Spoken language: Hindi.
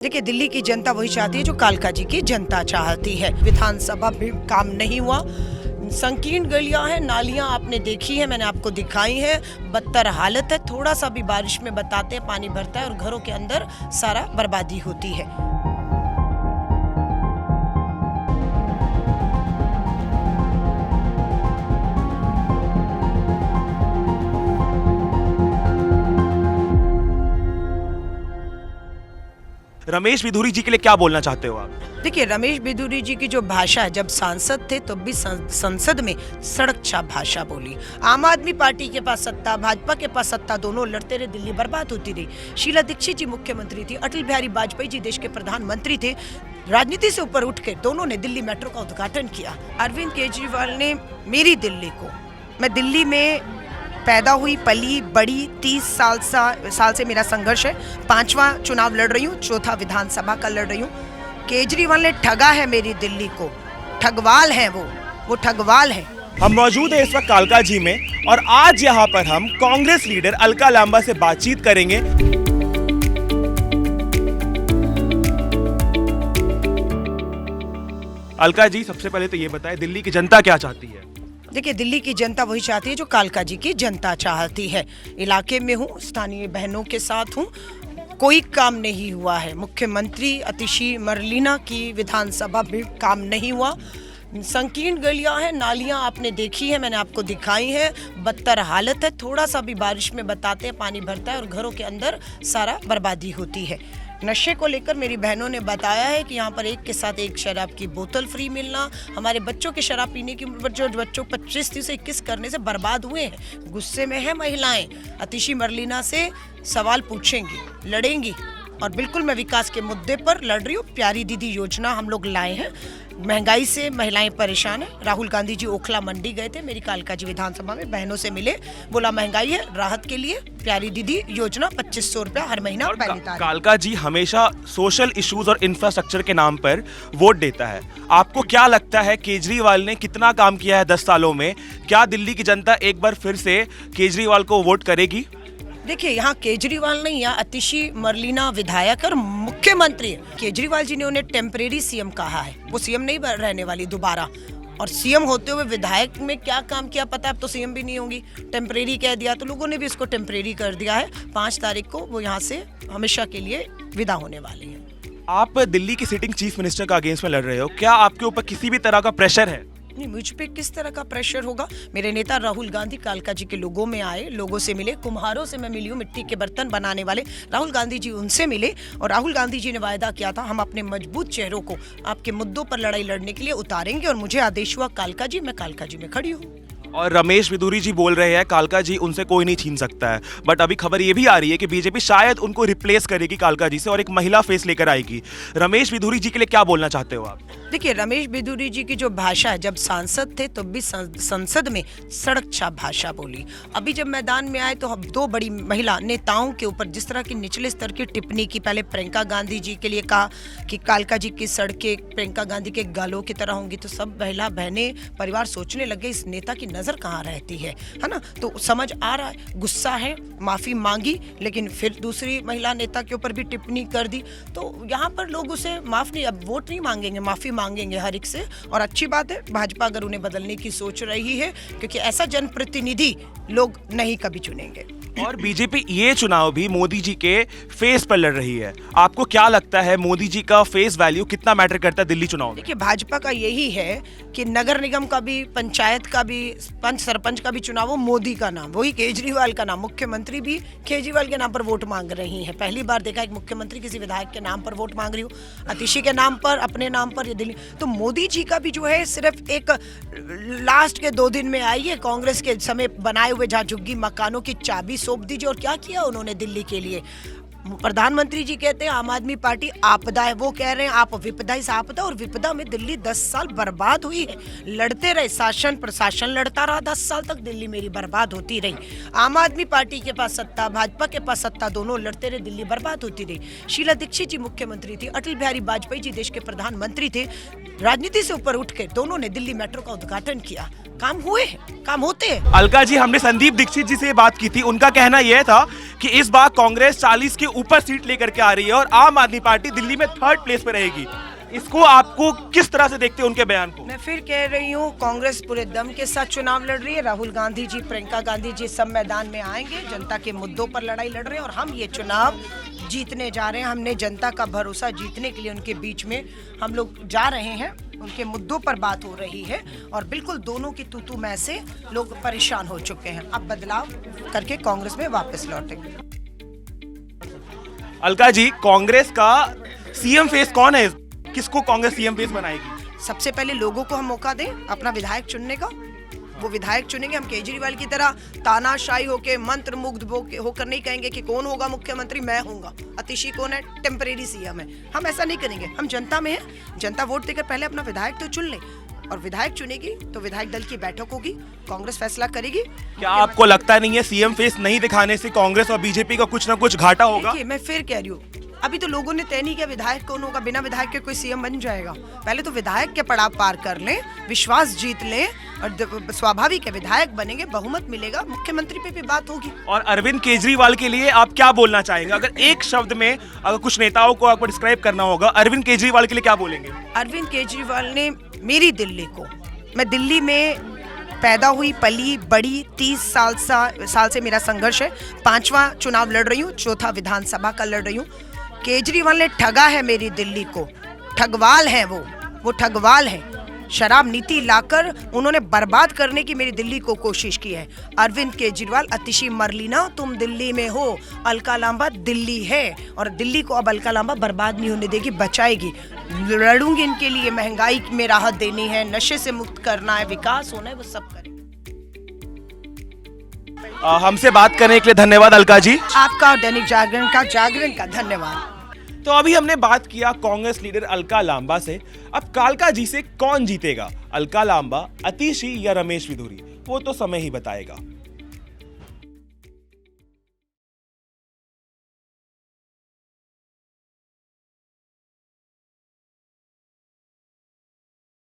देखिए, दिल्ली की जनता वही चाहती है जो कालका जी की जनता चाहती है। विधानसभा में काम नहीं हुआ, संकीर्ण गलियां हैं, नालियां आपने देखी है, मैंने आपको दिखाई है, बदतर हालत है। थोड़ा सा भी बारिश में बताते हैं पानी भरता है और घरों के अंदर सारा बर्बादी होती है। रमेश बिधूरी जी के लिए क्या बोलना चाहते हो आप? देखिए, रमेश बिधूरी जी की जो भाषा है, जब सांसद थे तब भी संसद में सड़क छाप भाषा बोली। आम आदमी पार्टी के पास सत्ता, भाजपा के पास सत्ता, दोनों लड़ते रहे, दिल्ली बर्बाद होती रही। शीला दीक्षित जी मुख्यमंत्री थी, अटल बिहारी वाजपेयी जी देश के प्रधानमंत्री थे। राजनीति से ऊपर उठ के दोनों ने दिल्ली मेट्रो का उद्घाटन किया। अरविंद केजरीवाल ने मेरी दिल्ली को, मैं दिल्ली में पैदा हुई, पली बड़ी, 30 साल से मेरा संघर्ष है। 5वां चुनाव लड़ रही हूँ, 4था विधानसभा का लड़ रही हूँ। केजरीवाल ने ठगा है मेरी दिल्ली को, ठगवाल है वो ठगवाल है। हम मौजूद हैं इस वक्त कालका जी में और आज यहाँ पर हम कांग्रेस लीडर अलका लांबा से बातचीत करेंगे। अलका जी, सबसे पहले तो ये बताएं, दिल्ली की जनता क्या चाहती है? देखिए, दिल्ली की जनता वही चाहती है जो कालका जी की जनता चाहती है। इलाके में हूँ, स्थानीय बहनों के साथ हूँ, कोई काम नहीं हुआ है। मुख्यमंत्री अतिशी मरलीना की विधानसभा में काम नहीं हुआ। संकीर्ण गलियां हैं, नालियां आपने देखी है, मैंने आपको दिखाई है, बदतर हालत है। थोड़ा सा भी बारिश में बताते हैं पानी भरता है और घरों के अंदर सारा बर्बादी होती है। नशे को लेकर मेरी बहनों ने बताया है कि यहाँ पर एक के साथ एक शराब की बोतल फ्री मिलना, हमारे बच्चों के शराब पीने की उम्र पर जो बच्चों 25 से 21 करने से बर्बाद हुए हैं। गुस्से में है महिलाएं, अतिशी मरलीना से सवाल पूछेंगी, लड़ेंगी और बिल्कुल मैं विकास के मुद्दे पर लड़ रही हूँ। प्यारी दीदी योजना हम लोग लाए हैं। महंगाई से महिलाएं परेशान हैं। राहुल गांधी जी ओखला मंडी गए थे, मेरी कालका जी विधानसभा में बहनों से मिले, बोला महंगाई है, राहत के लिए प्यारी दीदी योजना 2500 रुपया हर महीना। और कालका जी हमेशा सोशल इश्यूज और इंफ्रास्ट्रक्चर के नाम पर वोट देता है। आपको क्या लगता है केजरीवाल ने कितना काम किया है 10 सालों में? क्या दिल्ली की जनता एक बार फिर से केजरीवाल को वोट करेगी? देखिए, यहाँ केजरीवाल नहीं, यहाँ अतिशी मरलीना विधायक और मुख्यमंत्री है। केजरीवाल जी ने उन्हें टेम्परेरी सीएम कहा है, वो सीएम नहीं रहने वाली दोबारा। और सीएम होते हुए विधायक में क्या काम किया पता है, अब तो सीएम भी नहीं होंगी। टेम्परेरी कह दिया तो लोगों ने भी इसको टेम्परेरी कर दिया है। 5 तारीख को वो यहाँ से हमेशा के लिए विदा होने वाली है। आप दिल्ली की सिटिंग चीफ मिनिस्टर का अगेंस्ट में लड़ रहे हो, क्या आपके ऊपर किसी भी तरह का प्रेशर है? नहीं, मुझ पे किस तरह का प्रेशर होगा? मेरे नेता राहुल गांधी कालका जी के लोगों में आए, लोगों से मिले, कुम्हारों से मैं मिली हूँ, मिट्टी के बर्तन बनाने वाले राहुल गांधी जी, उनसे मिले और राहुल गांधी जी ने वायदा किया था हम अपने मजबूत चेहरों को आपके मुद्दों पर लड़ाई लड़ने के लिए उतारेंगे और मुझे आदेश हुआ कालका जी, मैं कालका जी में खड़ी हूँ। और रमेश बिधूरी जी बोल रहे हैं कालका जी उनसे कोई नहीं छीन सकता है, बट अभी खबर ये भी आ रही है कि बीजेपी शायद उनको रिप्लेस करेगी कालका जी से और एक महिला फेस लेकर आएगी। रमेश बिधूरी जी के लिए क्या बोलना चाहते हो आप? देखिए, रमेश बिधूरी जी की जो भाषा है, जब सांसद थे तब भी संसद में सड़क छाप भाषा बोली। अभी जब मैदान में आए तो हम 2 बड़ी महिला नेताओं के ऊपर जिस तरह की निचले स्तर की टिप्पणी की। पहले प्रियंका गांधी जी के लिए कहा कि कालका जी की सड़कें प्रियंका गांधी के गालों की तरह होंगी, तो सब महिला बहनें परिवार सोचने लगे इस नेता की नजर कहाँ रहती है ना? तो समझ आ रहा है, गुस्सा है, माफी मांगी, लेकिन फिर दूसरी महिला नेता के ऊपर भी टिप्पणी कर दी। तो यहाँ पर लोग उसे माफ नहीं, अब वोट नहीं मांगेंगे, माफी मांगेंगे हर एक से। और अच्छी बात है, भाजपा अगर उन्हें बदलने की सोच रही है, क्योंकि ऐसा जनप्रतिनिधि लोग नहीं कभी चुनेंगे। और बीजेपी ये चुनाव भी मोदी जी के फेस पर लड़ रही है। आपको क्या लगता है मोदी जी का फेस वैल्यू कितना मैटर करता है दिल्ली चुनाव में? देखिए, भाजपा का यही है कि नगर निगम का भी, पंचायत का भी, पंच सरपंच का भी चुनाव हो मोदी का नाम, वही केजरीवाल का नाम। मुख्यमंत्री भी केजरीवाल के नाम पर वोट मांग रही है। पहली बार देखा एक मुख्यमंत्री किसी विधायक के नाम पर वोट मांग रही हो, अतिशी के नाम पर, अपने नाम पर, ये दिल्ली। तो मोदी जी का भी जो है सिर्फ एक लास्ट के 2 दिन में आई है, कांग्रेस के समय बनाए हुए जहाँ झुग्गी मकानों की चाबी सौंप दीजिए। और क्या किया उन्होंने दिल्ली के लिए? प्रधानमंत्री जी कहते हैं आम आदमी पार्टी आपदा है, वो कह रहे हैं आप विपदा ही आपदा। और विपदा में दिल्ली 10 साल बर्बाद हुई है। लड़ते रहे, शासन प्रशासन लड़ता रहा, 10 साल तक दिल्ली मेरी बर्बाद होती रही। आम आदमी पार्टी के पास सत्ता, भाजपा के पास सत्ता, दोनों लड़ते रहे, दिल्ली बर्बाद होती रही। शीला दीक्षित जी मुख्यमंत्री थी, अटल बिहारी वाजपेयी जी देश के प्रधानमंत्री थे। राजनीति से ऊपर उठ के दोनों ने दिल्ली मेट्रो का उद्घाटन किया। काम हुए हैं, काम होते हैं। अलका जी, हमने संदीप दीक्षित जी से बात की थी, उनका कहना यह था कि इस बार कांग्रेस 40 के ऊपर सीट लेकर के आ रही है और आम आदमी पार्टी दिल्ली में 3rd प्लेस पे रहेगी। इसको आपको किस तरह से देखते हैं उनके बयान को? मैं फिर कह रही हूँ, कांग्रेस पूरे दम के साथ चुनाव लड़ रही है। राहुल गांधी जी, प्रियंका गांधी जी सब मैदान में आएंगे, जनता के मुद्दों पर लड़ाई लड़ रहे हैं और हम ये चुनाव जीतने जा रहे हैं। हमने जनता का भरोसा जीतने के लिए उनके बीच में हम लोग जा रहे हैं। उनके मुद्दों पर बात हो रही है और बिल्कुल दोनों की तू मैं से लोग परेशान हो चुके हैं। अब बदलाव करके कांग्रेस में वापस लौटेंगे। अलका जी, कांग्रेस का सीएम फेस कौन है? किसको कांग्रेस सीएम फेस बनाएगी? सबसे पहले लोगों को हम मौका दें अपना विधायक चुनने का। वो विधायक चुनेंगे। हम केजरीवाल की तरह तानाशाही होके मंत्र मुग्ध होकर नहीं कहेंगे कि कौन होगा मुख्यमंत्री, मैं होऊंगा। अतिशी कौन है? टेम्परेरी सीएम है। हम ऐसा नहीं करेंगे। हम जनता में हैं। जनता वोट देकर पहले अपना विधायक तो चुन ले और विधायक चुनेगी तो विधायक दल की बैठक होगी, कांग्रेस फैसला करेगी। क्या आपको लगता नहीं है सीएम फेस नहीं दिखाने से कांग्रेस और बीजेपी का कुछ ना कुछ घाटा होगा? देखिए, मैं फिर कह रही हूँ, अभी तो लोगों ने तय नहीं किया विधायक कौन होगा। बिना विधायक के कोई सीएम बन जाएगा? पहले तो विधायक के पड़ाव पार कर लें, विश्वास जीत लें और स्वाभाविक है विधायक बनेंगे, बहुमत मिलेगा, मुख्यमंत्री पे भी बात होगी। और अरविंद केजरीवाल के लिए आप क्या बोलना चाहेंगे? अगर एक शब्द में अगर कुछ नेताओं को आपको डिस्क्राइब करना होगा, अरविंद केजरीवाल के लिए क्या बोलेंगे? अरविंद केजरीवाल ने मेरी दिल्ली को, मैं दिल्ली में पैदा हुई, पली बड़ी, 30 साल से मेरा संघर्ष है। 5वां चुनाव लड़ रही हूँ, 4था विधानसभा का लड़ रही हूँ। केजरीवाल ने ठगा है मेरी दिल्ली को। ठगवाल है वो ठगवाल है। शराब नीति लाकर उन्होंने बर्बाद करने की मेरी दिल्ली को कोशिश की है। अरविंद केजरीवाल, अतिशी मरलीना, तुम दिल्ली में हो, अलका लांबा दिल्ली है और दिल्ली को अब अलका लांबा बर्बाद नहीं होने देगी, बचाएगी। लड़ूंगी इनके लिए। महंगाई में राहत देनी है, नशे से मुक्त करना है, विकास होना है, वो सब करें। हमसे बात करने के लिए धन्यवाद अलका जी। आपका दैनिक जागरण का धन्यवाद। तो अभी हमने बात किया कांग्रेस लीडर अलका लांबा से। अब कालका जी से कौन जीतेगा, अलका लांबा, अतिशी या रमेश विधुरी? वो तो समय ही बताएगा।